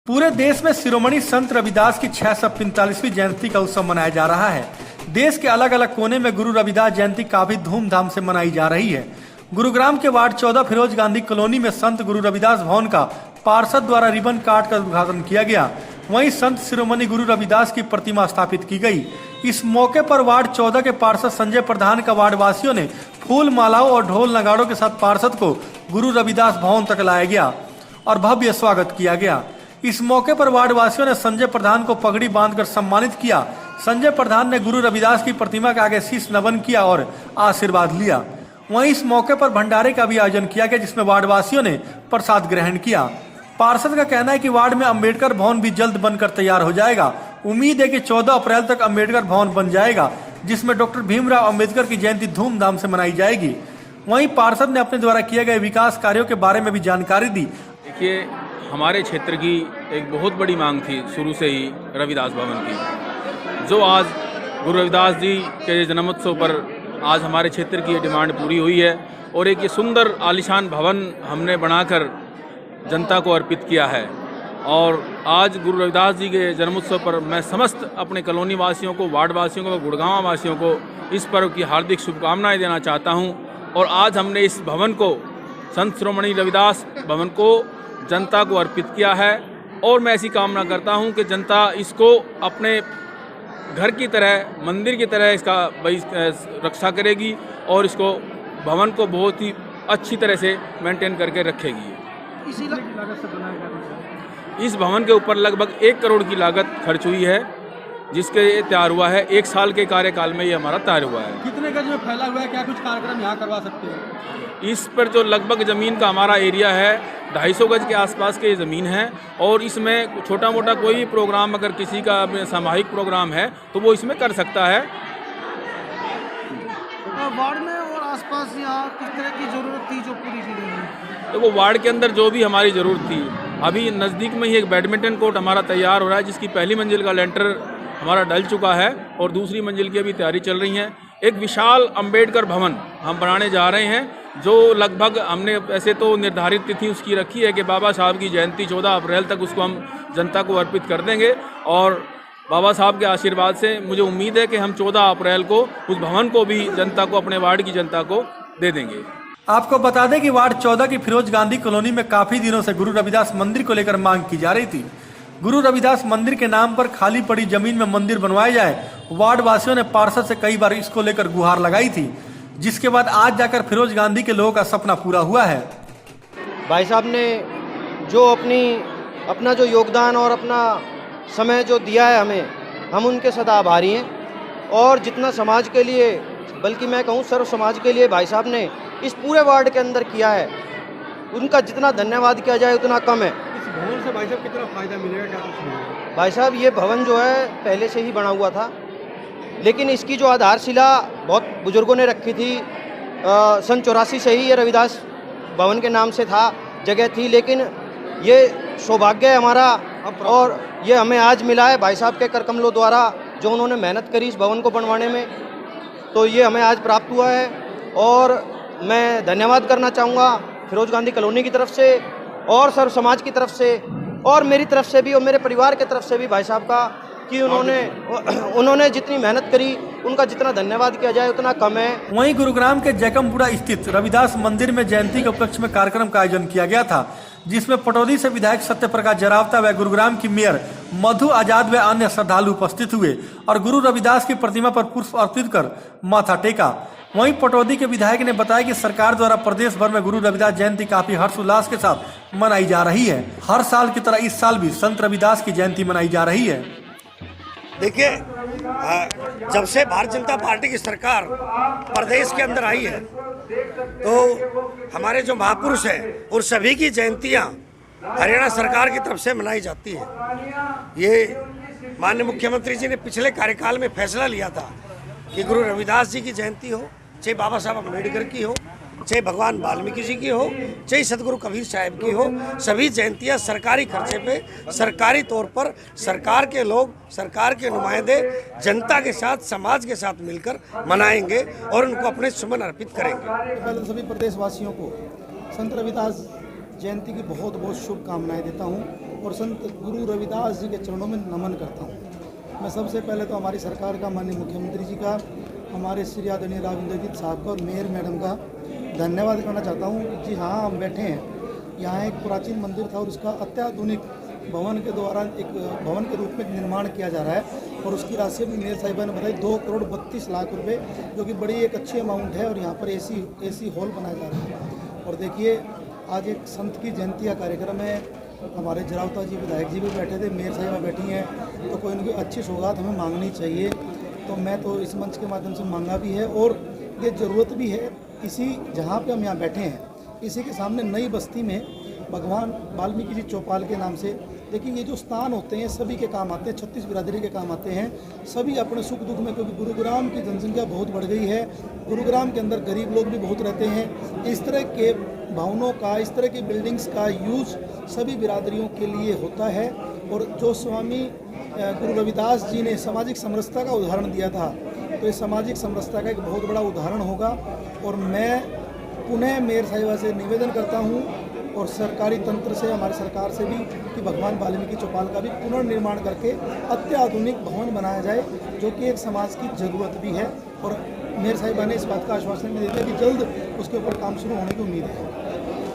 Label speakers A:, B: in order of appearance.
A: पूरे देश में शिरोमणि संत रविदास की 645वीं जयंती का उत्सव मनाया जा रहा है। देश के अलग अलग कोने में गुरु रविदास जयंती काफी धूमधाम से मनाई जा रही है। गुरुग्राम के वार्ड 14 फिरोज गांधी कॉलोनी में संत गुरु रविदास भवन का पार्षद द्वारा रिबन काट कर उद्घाटन किया गया। वहीं संत शिरोमणि गुरु रविदास की प्रतिमा स्थापित की गई। इस मौके पर वार्ड 14 के पार्षद संजय प्रधान का वार्ड वासियों ने फूल मालाओं और ढोल नगाड़ों के साथ पार्षद को गुरु रविदास भवन तक लाया गया और भव्य स्वागत किया गया। इस मौके पर वार्ड वासियों ने संजय प्रधान को पगड़ी बांधकर सम्मानित किया। संजय प्रधान ने गुरु रविदास की प्रतिमा के आगे शीश नमन किया और आशीर्वाद लिया। वहीं इस मौके पर भंडारे का भी आयोजन किया गया, जिसमें वार्ड वासियों ने प्रसाद ग्रहण किया। पार्षद का कहना है कि वार्ड में अम्बेडकर भवन भी जल्द बनकर तैयार हो जाएगा। उम्मीद है कि 14 अप्रैल तक अम्बेडकर भवन बन जाएगा, जिसमें डॉक्टर भीमराव अम्बेडकर की जयंती धूमधाम से मनाई जाएगी। वहीं पार्षद ने अपने द्वारा किए गए विकास कार्यों के बारे में भी जानकारी दी।
B: देखिए, हमारे क्षेत्र की एक बहुत बड़ी मांग थी शुरू से ही रविदास भवन की, जो आज गुरु रविदास जी के जन्मोत्सव पर आज हमारे क्षेत्र की डिमांड पूरी हुई है और एक ये सुंदर आलीशान भवन हमने बनाकर जनता को अर्पित किया है। और आज गुरु रविदास जी के जन्मोत्सव पर मैं समस्त अपने कॉलोनी वासियों को, वार्ड वासियों को, गुड़गांव वासियों को इस पर्व की हार्दिक शुभकामनाएं देना चाहता हूं। और आज हमने इस भवन को, संत शिरोमणि रविदास भवन को जनता को अर्पित किया है और मैं ऐसी कामना करता हूं कि जनता इसको अपने घर की तरह, मंदिर की तरह इसका रक्षा करेगी और इसको भवन को बहुत ही अच्छी तरह से मेंटेन करके रखेगी।
A: इसी लागत से बनाया गया।
B: इस भवन के ऊपर लगभग 1 करोड़ की लागत खर्च हुई है, जिसके ये तैयार हुआ है। 1 साल के कार्यकाल में ये हमारा तैयार हुआ है।
A: कितने गज में फैला हुआ है? क्या कुछ कार्यक्रम यहाँ करवा सकते हैं?
B: इस पर जो लगभग ज़मीन का हमारा एरिया है 250 गज के आसपास की ज़मीन है और इसमें छोटा मोटा कोई भी प्रोग्राम, अगर किसी का सामूहिक प्रोग्राम है तो वो इसमें कर सकता है।
C: वार्ड में और आसपास यहाँ किस तरह की ज़रूरत थी जो पूरी की गई?
B: तो वो वार्ड के अंदर जो भी हमारी ज़रूरत थी, अभी नज़दीक में ही एक बैडमिंटन कोर्ट हमारा तैयार हो रहा है, जिसकी पहली मंजिल का लेंटर हमारा डल चुका है और दूसरी मंजिल की अभी तैयारी चल रही है। एक विशाल अम्बेडकर भवन हम बनाने जा रहे हैं, जो लगभग हमने वैसे तो निर्धारित तिथि उसकी रखी है कि बाबा साहब की जयंती 14 अप्रैल तक उसको हम जनता को अर्पित कर देंगे। और बाबा साहब के आशीर्वाद से मुझे उम्मीद है कि हम 14 अप्रैल को उस भवन को भी जनता को, अपने वार्ड की जनता को दे देंगे।
A: आपको बता दें कि वार्ड 14 की फिरोज गांधी कॉलोनी में काफी दिनों से गुरु रविदास मंदिर को लेकर मांग की जा रही थी। गुरु रविदास मंदिर के नाम पर खाली पड़ी जमीन में मंदिर बनवाया जाए। वार्ड वासियों ने पार्षद से कई बार इसको लेकर गुहार लगाई थी, जिसके बाद आज जाकर फिरोज गांधी के लोगों का सपना पूरा हुआ है।
C: भाई साहब ने जो अपना जो योगदान और अपना समय जो दिया है हमें, हम उनके सदा आभारी हैं। और जितना समाज के लिए, बल्कि मैं कहूँ सर्व समाज के लिए भाई साहब ने इस पूरे वार्ड के अंदर किया है, उनका जितना धन्यवाद किया जाए उतना कम है।
A: इस भवन से भाई साहब कितना फायदा मिलेगा, क्या कुछ मिलेगा?
C: भाई साहब, ये भवन जो है पहले से ही बना हुआ था, लेकिन इसकी जो आधारशिला बहुत बुजुर्गों ने रखी थी। सन 84 से ही ये रविदास भवन के नाम से था, जगह थी, लेकिन ये सौभाग्य है हमारा और ये हमें आज मिला है भाई साहब के कर कमलों द्वारा, जो उन्होंने मेहनत करी इस भवन को बनवाने में, तो ये हमें आज प्राप्त हुआ है। और मैं धन्यवाद करना चाहूँगा फिरोज गांधी कॉलोनी की तरफ से और सर्व समाज की तरफ से और मेरी तरफ से भी और मेरे परिवार की तरफ से भी भाई साहब का, कि उन्होंने जितनी मेहनत करी उनका जितना धन्यवाद किया जाए उतना कम है।
A: वहीं गुरुग्राम के जैकमपुरा स्थित रविदास मंदिर में जयंती के उपलक्ष्य में कार्यक्रम का आयोजन किया गया था, जिसमें पटौदी से विधायक सत्यप्रकाश जरावता व गुरुग्राम की मेयर मधु आजाद व अन्य श्रद्धालु उपस्थित हुए और गुरु रविदास की प्रतिमा पर पुष्प अर्पित कर माथा टेका। वहीं पटौदी के विधायक ने बताया कि सरकार द्वारा प्रदेश भर में गुरु रविदास जयंती काफी हर्षोल्लास के साथ मनाई जा रही है। हर साल की तरह इस साल भी संत रविदास की जयंती मनाई जा रही है।
D: देखिए, जब से भारतीय जनता पार्टी की सरकार प्रदेश के अंदर आई है, तो हमारे जो महापुरुष हैं और सभी की जयंतियां हरियाणा सरकार की तरफ से मनाई जाती है। ये माननीय मुख्यमंत्री जी ने पिछले कार्यकाल में फैसला लिया था कि गुरु रविदास जी की जयंती हो, चाहे बाबा साहब अम्बेडकर की हो, चाहे भगवान वाल्मीकि जी की हो, चाहे सदगुरु कबीर साहब की हो, सभी जयंतियां सरकारी खर्चे पे, सरकारी तौर पर सरकार के लोग, सरकार के नुमाइंदे जनता के साथ, समाज के साथ मिलकर मनाएंगे और उनको अपने सुमन अर्पित करेंगे।
E: पहले सभी प्रदेशवासियों को संत रविदास जयंती की बहुत बहुत शुभकामनाएं देता हूं और संत गुरु रविदास जी के चरणों में नमन करता हूँ। मैं सबसे पहले तो हमारी सरकार का, माननीय मुख्यमंत्री जी का, हमारे श्री आदरणीय राव इंद्रजीत साहब का और मेयर मैडम का धन्यवाद करना चाहता हूँ कि जी हाँ, हम बैठे हैं। यहाँ एक प्राचीन मंदिर था और उसका अत्याधुनिक भवन के द्वारा एक भवन के रूप में निर्माण किया जा रहा है और उसकी राशि भी मेयर साहिबा ने बताई 2,32,00,000 रुपये, जो कि बड़ी एक अच्छी अमाउंट है। और यहाँ पर एसी हॉल बनाया जा रहा है। और देखिए, आज एक संत की जयंती का कार्यक्रम है। हमारे जरावता जी विधायक जी भी बैठे थे, मेयर साहिबा बैठी हैं, तो कोई उनकी अच्छी सौगात हमें मांगनी चाहिए। तो मैं तो इस मंच के माध्यम से मांगा भी है और ये ज़रूरत भी है। इसी जहाँ पे हम यहाँ बैठे हैं, इसी के सामने नई बस्ती में भगवान वाल्मीकि जी चौपाल के नाम से, देखिए ये जो स्थान होते हैं सभी के काम आते हैं, 36 बिरादरी के काम आते हैं, सभी अपने सुख दुख में, क्योंकि गुरुग्राम की जनसंख्या बहुत बढ़ गई है, गुरुग्राम के अंदर गरीब लोग भी बहुत रहते हैं। इस तरह के भवनों का, इस तरह की बिल्डिंग्स का यूज़ सभी बिरादरियों के लिए होता है। और जो स्वामी गुरु रविदास जी ने सामाजिक समरसता का उदाहरण दिया था, तो इस सामाजिक समरसता का एक बहुत बड़ा उदाहरण होगा। और मैं पुनः मेयर साहिबा से निवेदन करता हूँ और सरकारी तंत्र से, हमारी सरकार से भी, कि भगवान वाल्मीकि चौपाल का भी पुनर्निर्माण करके अत्याधुनिक भवन बनाया जाए, जो कि एक समाज की ज़रूरत भी है। और मेयर साहिबा ने इस बात का आश्वासन दिया कि जल्द उसके ऊपर काम शुरू होने की उम्मीद है।